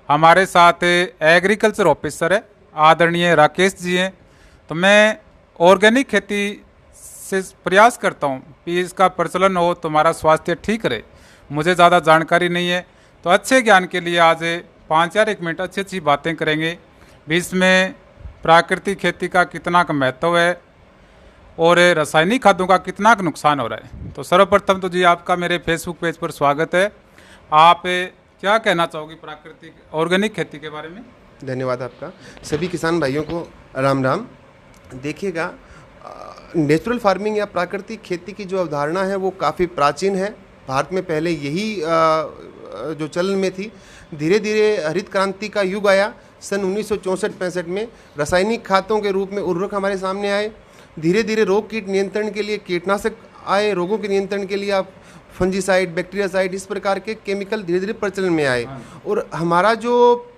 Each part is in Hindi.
हमारे साथ एग्रीकल्चर ऑफिसर है आदरणीय राकेश जी हैं। तो मैं ऑर्गेनिक खेती से प्रयास करता हूँ कि इसका प्रचलन हो तो हमारा स्वास्थ्य ठीक रहे। मुझे ज़्यादा जानकारी नहीं है, तो अच्छे ज्ञान के लिए आज 5 या 1 मिनट अच्छी अच्छी बातें करेंगे भी इसमें प्राकृतिक खेती का कितना का महत्व है और रासायनिक खादों का कितना का नुकसान हो रहा है। तो सर्वप्रथम तो जी आपका मेरे फेसबुक पेज पर स्वागत है। आप क्या कहना चाहोगे प्राकृतिक ऑर्गेनिक खेती के बारे में? धन्यवाद आपका। सभी किसान भाइयों को राम राम। देखिएगा, नेचुरल फार्मिंग या प्राकृतिक खेती की जो अवधारणा है वो काफ़ी प्राचीन है। भारत में पहले यही जो चलन में थी। धीरे धीरे हरित क्रांति का युग आया। सन 1964-65 में रासायनिक खादों के रूप में उर्वरक हमारे सामने आए। धीरे धीरे रोग कीट नियंत्रण के लिए कीटनाशक आए। रोगों के नियंत्रण के लिए आप फंजीसाइड, बैक्टीरियासाइड, इस प्रकार के केमिकल धीरे धीरे प्रचलन में आए। और हमारा जो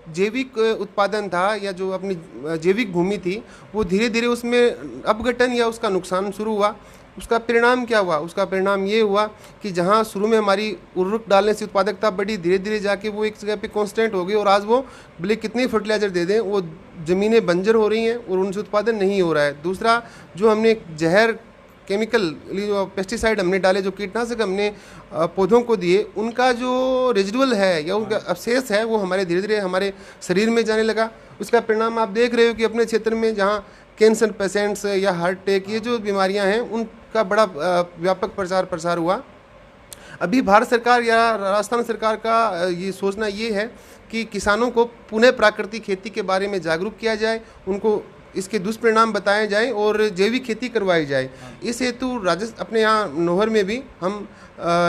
जैविक उत्पादन था या जो अपनी जैविक भूमि थी वो धीरे धीरे उसमें अपघटन या उसका नुकसान शुरू हुआ। उसका परिणाम क्या हुआ? उसका परिणाम ये हुआ कि जहाँ शुरू में हमारी उर्वरक डालने से उत्पादकता बढ़ी, धीरे धीरे जाके वो एक जगह पे कांस्टेंट हो गई और आज वो भले कितने फर्टिलाइजर दे दें वो ज़मीनें बंजर हो रही हैं और उनसे उत्पादन नहीं हो रहा है। दूसरा, जो हमने जहर केमिकल जो पेस्टिसाइड हमने डाले, जो कीटनाशक हमने पौधों को दिए, उनका जो रेजिडुअल है या उनका अवशेष है वो हमारे धीरे धीरे हमारे शरीर में जाने लगा। उसका परिणाम आप देख रहे हो कि अपने क्षेत्र में जहाँ कैंसर पेशेंट्स या हार्ट अटैक, ये जो बीमारियां हैं उनका बड़ा व्यापक प्रचार प्रसार हुआ। अभी भारत सरकार या राजस्थान सरकार का ये सोचना ये है कि किसानों को पुनः प्राकृतिक खेती के बारे में जागरूक किया जाए, उनको इसके दुष्परिणाम बताए जाएं और जैविक खेती करवाई जाए। इस हेतु अपने यहाँ नोहर में भी हम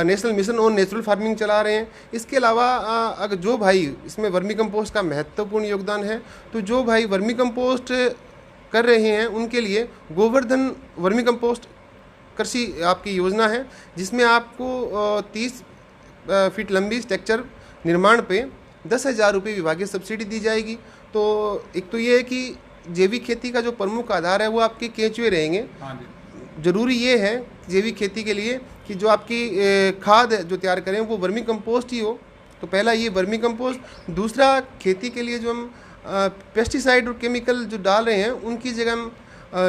national mission on natural farming चला रहे हैं। इसके अलावा अगर जो भाई इसमें वर्मी कंपोस्ट का महत्वपूर्ण योगदान है, तो जो भाई वर्मी कंपोस्ट कर रहे हैं उनके लिए गोवर्धन वर्मी कंपोस्ट कृषि आपकी योजना है, जिसमें आपको 30 फीट लंबी स्ट्रक्चर निर्माण पे 10,000 रुपये विभागीय सब्सिडी दी जाएगी। तो एक तो ये है कि जैविक खेती का जो प्रमुख आधार है वो आपके केंचुए रहेंगे। जरूरी ये है जैविक खेती के लिए कि जो आपकी खाद जो तैयार करें वो वर्मी कंपोस्ट ही हो। तो पहला ये वर्मी कंपोस्ट। दूसरा, खेती के लिए जो हम पेस्टिसाइड और केमिकल जो डाल रहे हैं उनकी जगह हम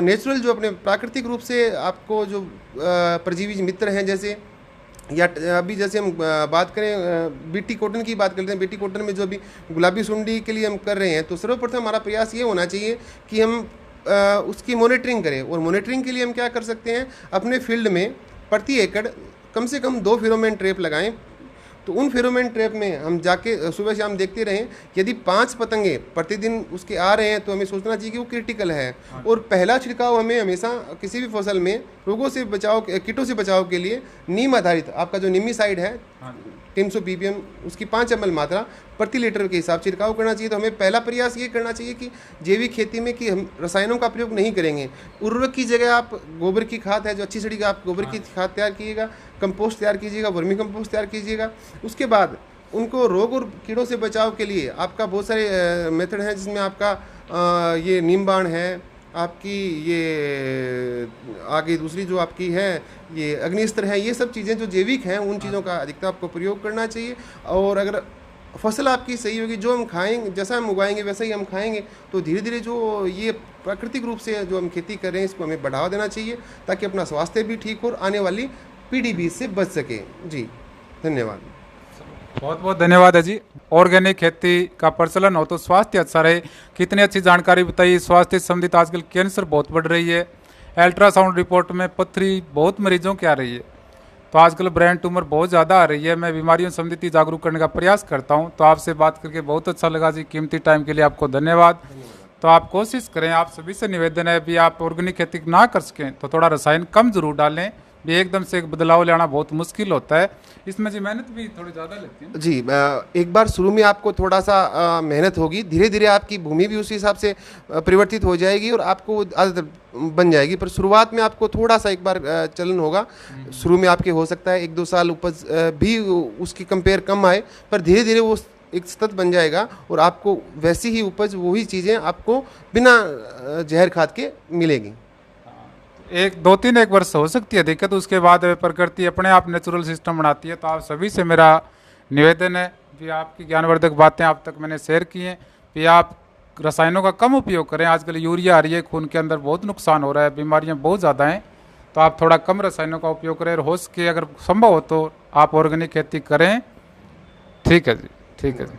नेचुरल जो अपने प्राकृतिक रूप से आपको जो परजीवी मित्र हैं, जैसे या अभी जैसे हम बात करें बीटी कॉटन की बात करते हैं। बीटी कॉटन में जो अभी गुलाबी सुंडी के लिए हम कर रहे हैं, तो सर्वप्रथम हमारा प्रयास ये होना चाहिए कि हम उसकी मॉनिटरिंग करें। और मॉनिटरिंग के लिए हम क्या कर सकते हैं, अपने फील्ड में प्रति एकड़ कम से कम 2 फेरोमोन ट्रैप लगाएं। तो उन फेरोमोन ट्रैप में हम जाके सुबह शाम देखते रहें। यदि 5 पतंगे प्रतिदिन उसके आ रहे हैं तो हमें सोचना चाहिए कि वो क्रिटिकल है। और पहला छिड़काव हमें हमेशा किसी भी फसल में रोगों से बचाव, कीटों से बचाव के लिए नीम आधारित आपका जो निमिसाइड है 300 ppm उसकी 5 ml मात्रा प्रति लीटर के हिसाब से छिड़काव करना चाहिए। तो हमें पहला प्रयास ये करना चाहिए कि जैविक खेती में कि हम रसायनों का प्रयोग नहीं करेंगे। उर्वरक की जगह आप गोबर की खाद है जो अच्छी सड़ी का, आप गोबर की खाद तैयार कीजिएगा, कंपोस्ट तैयार कीजिएगा, वर्मी कंपोस्ट तैयार कीजिएगा। उसके बाद उनको रोग और कीड़ों से बचाव के लिए आपका बहुत सारे मेथड हैं, जिसमें आपका ये नीम बाण है, आपकी ये आगे दूसरी जो आपकी है ये अग्निस्त्र है। ये सब चीज़ें जो जैविक हैं उन चीज़ों का अधिकता आपको प्रयोग करना चाहिए। और अगर फसल आपकी सही होगी, जो हम खाएंगे, जैसा हम उगाएंगे वैसा ही हम खाएंगे, तो धीरे धीरे जो ये प्राकृतिक रूप से जो हम खेती कर रहे हैं इसको हमें बढ़ावा देना चाहिए, ताकि अपना स्वास्थ्य भी ठीक हो और आने वाली पीढ़ी भी इससे बच सके। जी धन्यवाद। बहुत बहुत धन्यवाद है जी। ऑर्गेनिक खेती का प्रचलन हो तो स्वास्थ्य अच्छा रहे। कितनी अच्छी जानकारी बताई। स्वास्थ्य संबंधित आजकल कैंसर बहुत बढ़ रही है। अल्ट्रासाउंड रिपोर्ट में पथरी बहुत मरीजों की आ रही है। तो आजकल ब्रेन ट्यूमर बहुत ज़्यादा आ रही है। मैं बीमारियों संबंधित जागरूक करने का प्रयास करता हूँ। तो आपसे बात करके बहुत अच्छा लगा जी। कीमती टाइम के लिए आपको धन्यवाद। तो आप कोशिश करें, आप सभी से निवेदन है भी आप ऑर्गेनिक खेती ना कर सकें तो थोड़ा रसायन कम जरूर डालें। भी एकदम से एक बदलाव लाना बहुत मुश्किल होता है। इसमें जी मेहनत भी थोड़ी ज़्यादा लगती है जी। एक बार शुरू में आपको थोड़ा सा मेहनत होगी, धीरे धीरे आपकी भूमि भी उसी हिसाब से परिवर्तित हो जाएगी और आपको आदत बन जाएगी। पर शुरुआत में आपको थोड़ा सा एक बार चलन होगा। शुरू में आपके हो सकता है 1-2 साल उपज भी उसकी कंपेयर कम आए, पर धीरे धीरे वो एक सतत बन जाएगा और आपको वैसी ही उपज, वही चीज़ें आपको बिना जहर खाद के मिलेगी। 1 वर्ष हो सकती है दिक्कत, उसके बाद प्रकृति अपने आप नेचुरल सिस्टम बनाती है। तो आप सभी से मेरा निवेदन है कि आपकी ज्ञानवर्धक बातें आप तक मैंने शेयर की हैं कि आप रसायनों का कम उपयोग करें। आजकल यूरिया आ रही है, खून के अंदर बहुत नुकसान हो रहा है, बीमारियां बहुत ज़्यादा हैं, तो आप थोड़ा कम रसायनों का उपयोग करें और हो सके अगर संभव हो तो आप ऑर्गेनिक खेती करें। ठीक है जी, ठीक है जी।